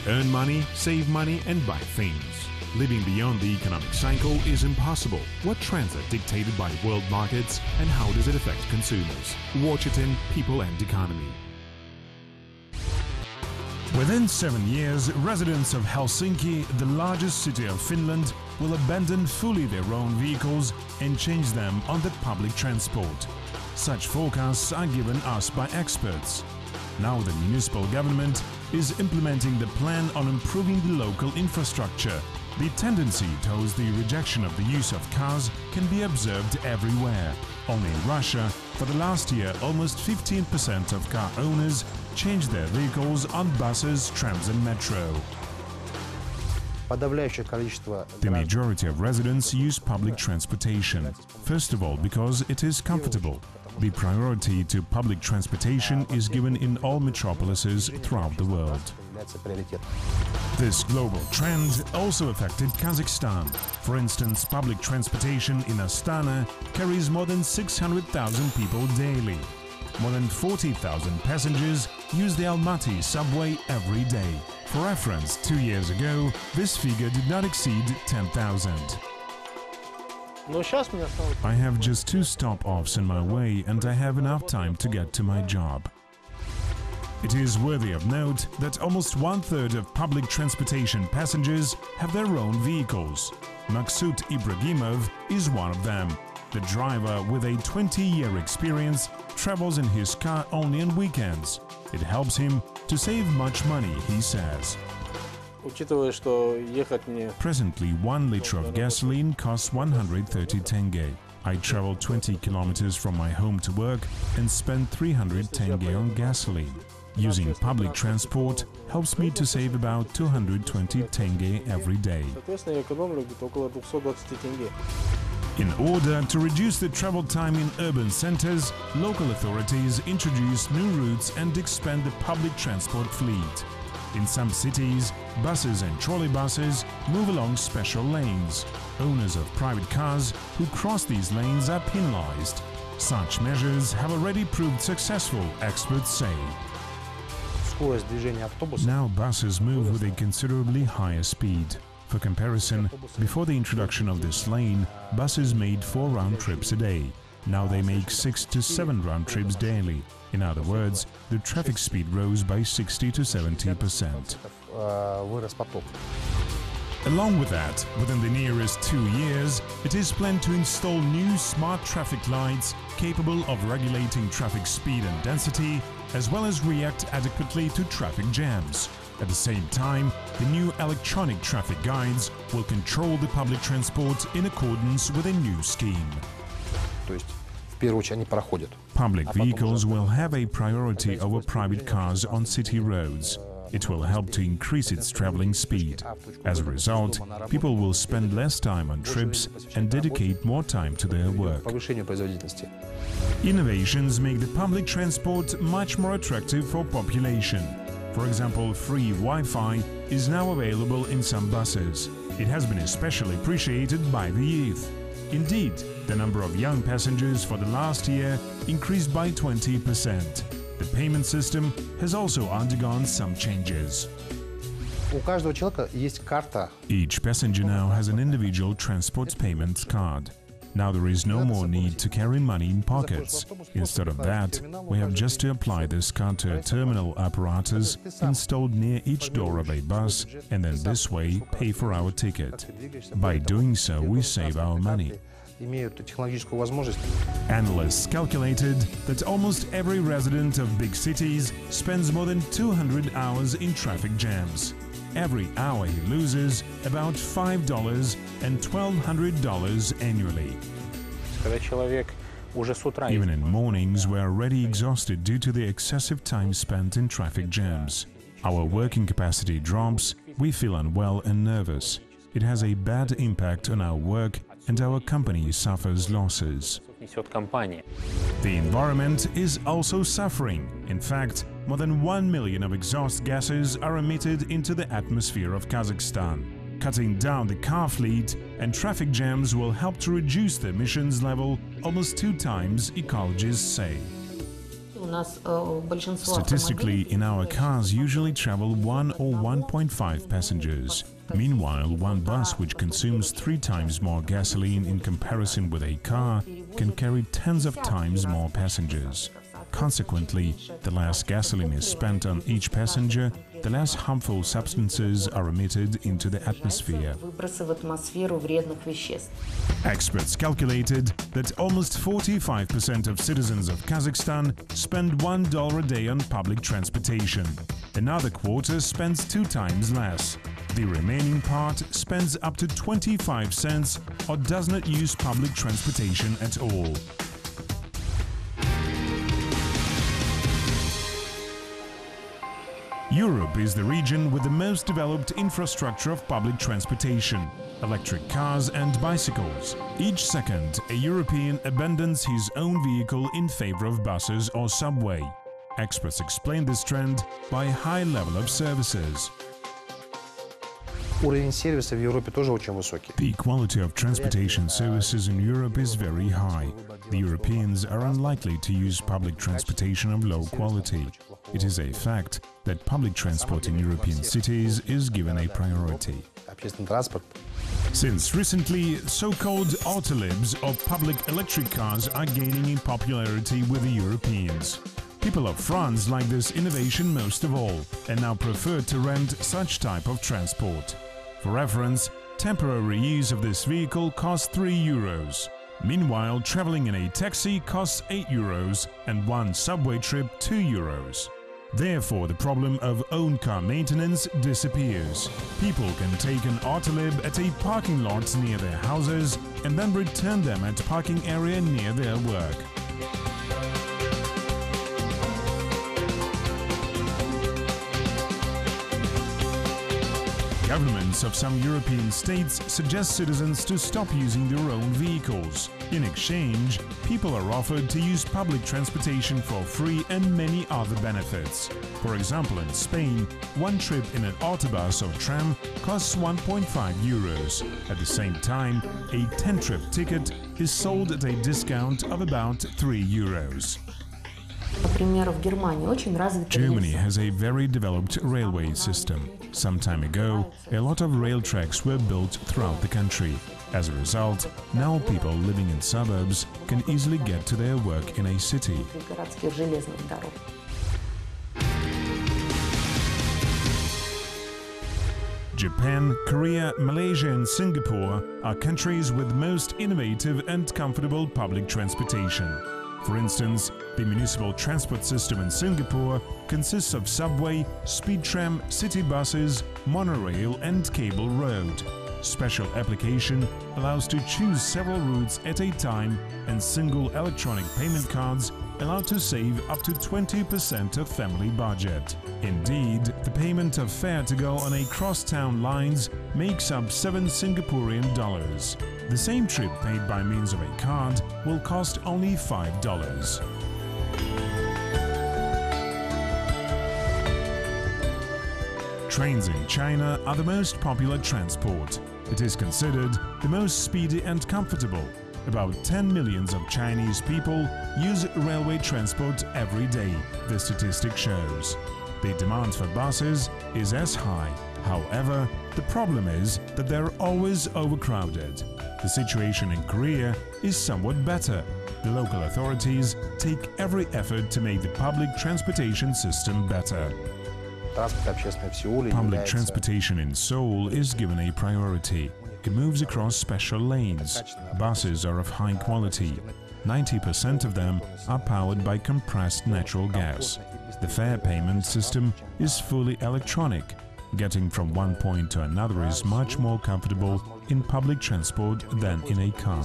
earn money, save money and buy things. Living beyond the economic cycle is impossible. What trends are dictated by world markets and how does it affect consumers? Watch it in People and Economy. Within 7 years, residents of Helsinki, the largest city of Finland, will abandon fully their own vehicles and change them on the public transport. Such forecasts are given us by experts. Now the municipal government is implementing the plan on improving the local infrastructure. The tendency towards the rejection of the use of cars can be observed everywhere. Only in Russia, for the last year, almost 15% of car owners changed their vehicles on buses, trams and metro. The majority of residents use public transportation. First of all, because it is comfortable. The priority to public transportation is given in all metropolises throughout the world. This global trend also affected Kazakhstan. For instance, public transportation in Astana carries more than 600,000 people daily. More than 40,000 passengers use the Almaty subway every day. For reference, 2 years ago, this figure did not exceed 10,000. I have just 2 stop-offs in my way and I have enough time to get to my job. It is worthy of note that almost 1/3 of public transportation passengers have their own vehicles. Maksut Ibragimov is one of them. The driver with a 20-year experience travels in his car only on weekends. It helps him to save much money, he says. Presently, 1 liter of gasoline costs 130 tenge. I travel 20 kilometers from my home to work and spend 300 tenge on gasoline. Using public transport helps me to save about 220 tenge every day. In order to reduce the travel time in urban centers, local authorities introduce new routes and expand the public transport fleet. In some cities, buses and trolleybuses move along special lanes. Owners of private cars who cross these lanes are penalized. Such measures have already proved successful, experts say. Now buses move with a considerably higher speed. For comparison, before the introduction of this lane, buses made 4 round trips a day. Now they make 6 to 7 round trips daily. In other words, the traffic speed rose by 60 to 70%. Along with that, within the nearest 2 years, it is planned to install new smart traffic lights capable of regulating traffic speed and density, as well as react adequately to traffic jams. At the same time, the new electronic traffic guides will control the public transport in accordance with a new scheme. Public vehicles will have a priority over private cars on city roads. It will help to increase its traveling speed. As a result, people will spend less time on trips and dedicate more time to their work. Innovations make the public transport much more attractive for population. For example, free Wi-Fi is now available in some buses. It has been especially appreciated by the youth. Indeed, the number of young passengers for the last year increased by 20%. The payment system has also undergone some changes. Each passenger now has an individual transport payment card. Now there is no more need to carry money in pockets. Instead of that, we have just to apply this card to a terminal apparatus installed near each door of a bus and then this way pay for our ticket. By doing so, we save our money. Analysts calculated that almost every resident of big cities spends more than 200 hours in traffic jams. Every hour he loses about $5 and $1,200 annually. Even in mornings, we are already exhausted due to the excessive time spent in traffic jams. Our working capacity drops, we feel unwell and nervous. It has a bad impact on our work and our company suffers losses. The environment is also suffering. In fact, more than 1 million of exhaust gases are emitted into the atmosphere of Kazakhstan. Cutting down the car fleet and traffic jams will help to reduce the emissions level almost 2 times, ecologists say. Statistically, in our cars usually travel 1 or 1.5 passengers. Meanwhile, one bus, which consumes 3 times more gasoline in comparison with a car, can carry tens of times more passengers. Consequently, the less gasoline is spent on each passenger, the less harmful substances are emitted into the atmosphere. Experts calculated that almost 45% of citizens of Kazakhstan spend $1 a day on public transportation. Another quarter spends 2 times less. The remaining part spends up to 25 cents or does not use public transportation at all. Europe is the region with the most developed infrastructure of public transportation, electric cars and bicycles. Each second, a European abandons his own vehicle in favor of buses or subway. Experts explain this trend by a high level of services. The quality of transportation services in Europe is very high. The Europeans are unlikely to use public transportation of low quality. It is a fact that public transport in European cities is given a priority. Since recently, so-called autolibs of public electric cars are gaining in popularity with the Europeans. People of France like this innovation most of all and now prefer to rent such type of transport. For reference, temporary use of this vehicle costs €3. Meanwhile, traveling in a taxi costs €8 and one subway trip €2. Therefore, the problem of own car maintenance disappears. People can take an autolib at a parking lot near their houses and then return them at parking area near their work. Governments of some European states suggest citizens to stop using their own vehicles. In exchange, people are offered to use public transportation for free and many other benefits. For example, in Spain, one trip in an autobus or tram costs €1.5. At the same time, a 10-trip ticket is sold at a discount of about €3. Germany has a very developed railway system. Some time ago, a lot of rail tracks were built throughout the country. As a result, now people living in suburbs can easily get to their work in a city. Japan, Korea, Malaysia and Singapore are countries with most innovative and comfortable public transportation. For instance, the municipal transport system in Singapore consists of subway, speed tram, city buses, monorail and cable road. Special application allows to choose several routes at a time, and single electronic payment cards allow to save up to 20% of family budget. Indeed, the payment of fare to go on a cross-town lines makes up 7 Singaporean dollars. The same trip paid by means of a card will cost only $5. Trains in China are the most popular transport. It is considered the most speedy and comfortable. About 10 million of Chinese people use railway transport every day, the statistic shows. The demand for buses is as high. However, the problem is that they're always overcrowded. The situation in Korea is somewhat better. The local authorities take every effort to make the public transportation system better. Public transportation in Seoul is given a priority. It moves across special lanes. Buses are of high quality. 90% of them are powered by compressed natural gas. The fare payment system is fully electronic. Getting from one point to another is much more comfortable in public transport than in a car.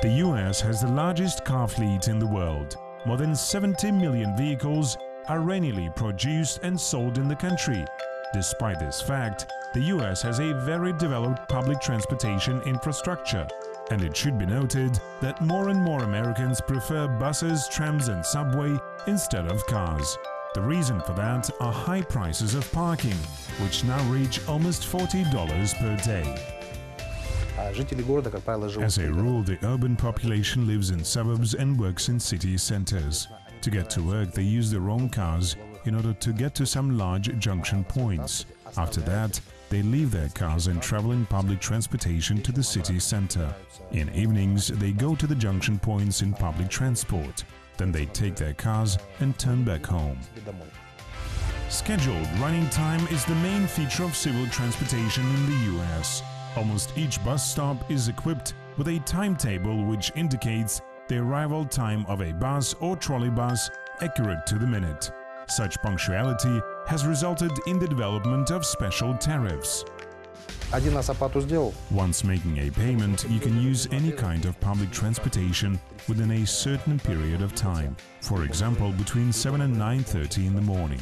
The US has the largest car fleet in the world. More than 70 million vehicles are annually produced and sold in the country. Despite this fact, the US has a very developed public transportation infrastructure. And it should be noted that more and more Americans prefer buses, trams and subway instead of cars. The reason for that are high prices of parking, which now reach almost $40 per day. As a rule, the urban population lives in suburbs and works in city centers. To get to work, they use their own cars in order to get to some large junction points. After that, they leave their cars and travel in public transportation to the city center. In evenings, they go to the junction points in public transport. Then they take their cars and turn back home. Scheduled running time is the main feature of civil transportation in the US. Almost each bus stop is equipped with a timetable which indicates the arrival time of a bus or trolley bus accurate to the minute. Such punctuality has resulted in the development of special tariffs. Once making a payment, you can use any kind of public transportation within a certain period of time. For example, between 7 and 9:30 in the morning.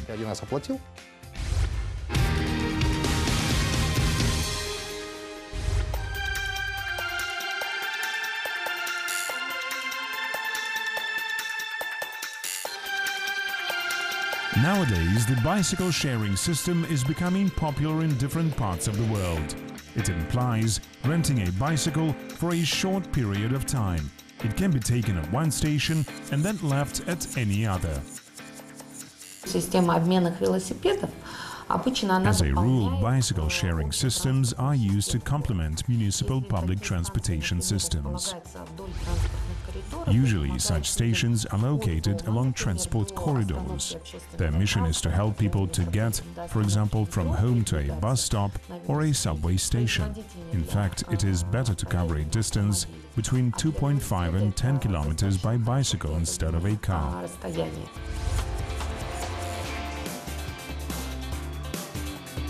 Nowadays, the bicycle sharing system is becoming popular in different parts of the world. It implies renting a bicycle for a short period of time. It can be taken at one station and then left at any other. As a rule, bicycle sharing systems are used to complement municipal public transportation systems. Usually, such stations are located along transport corridors. Their mission is to help people to get, for example, from home to a bus stop or a subway station. In fact, it is better to cover a distance between 2.5 and 10 kilometers by bicycle instead of a car.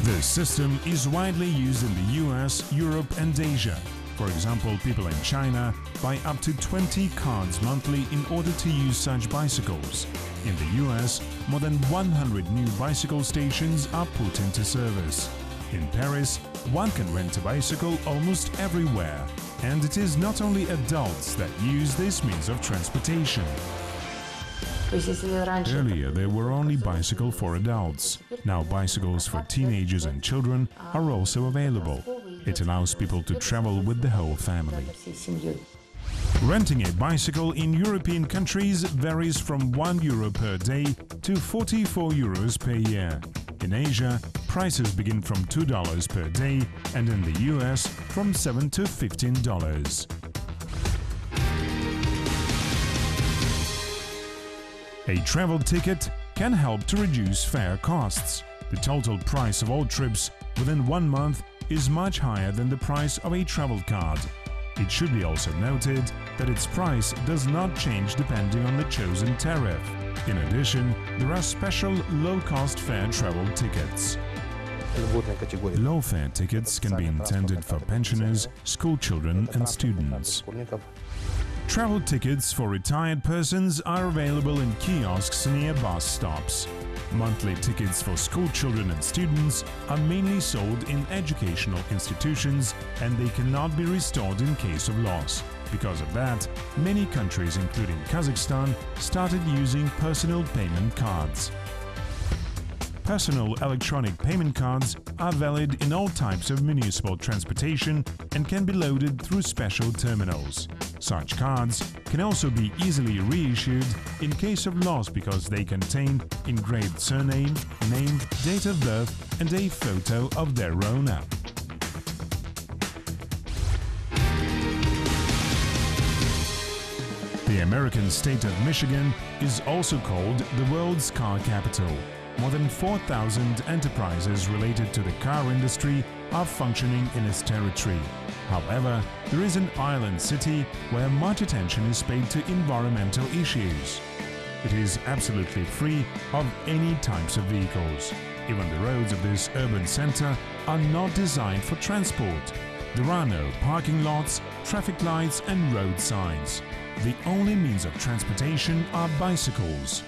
This system is widely used in the US, Europe and Asia. For example, people in China buy up to 20 cards monthly in order to use such bicycles. In the US, more than 100 new bicycle stations are put into service. In Paris, one can rent a bicycle almost everywhere. And it is not only adults that use this means of transportation. Earlier, there were only bicycles for adults. Now bicycles for teenagers and children are also available. It allows people to travel with the whole family. Renting a bicycle in European countries varies from €1 per day to €44 per year. In Asia, prices begin from $2 per day and in the US from $7 to $15. A travel ticket can help to reduce fare costs. The total price of all trips within 1 month is much higher than the price of a travel card. It should be also noted that its price does not change depending on the chosen tariff. In addition, there are special low-cost fare travel tickets. Low-fare tickets can be intended for pensioners, school children and students. Travel tickets for retired persons are available in kiosks near bus stops. Monthly tickets for school children and students are mainly sold in educational institutions and they cannot be restored in case of loss. Because of that, many countries, including Kazakhstan, started using personal payment cards. Personal electronic payment cards are valid in all types of municipal transportation and can be loaded through special terminals. Such cards can also be easily reissued in case of loss because they contain engraved surname, name, date of birth and a photo of their owner. The American state of Michigan is also called the world's car capital. More than 4,000 enterprises related to the car industry are functioning in its territory. However, there is an island city where much attention is paid to environmental issues. It is absolutely free of any types of vehicles. Even the roads of this urban center are not designed for transport. There are no parking lots, traffic lights and road signs. The only means of transportation are bicycles.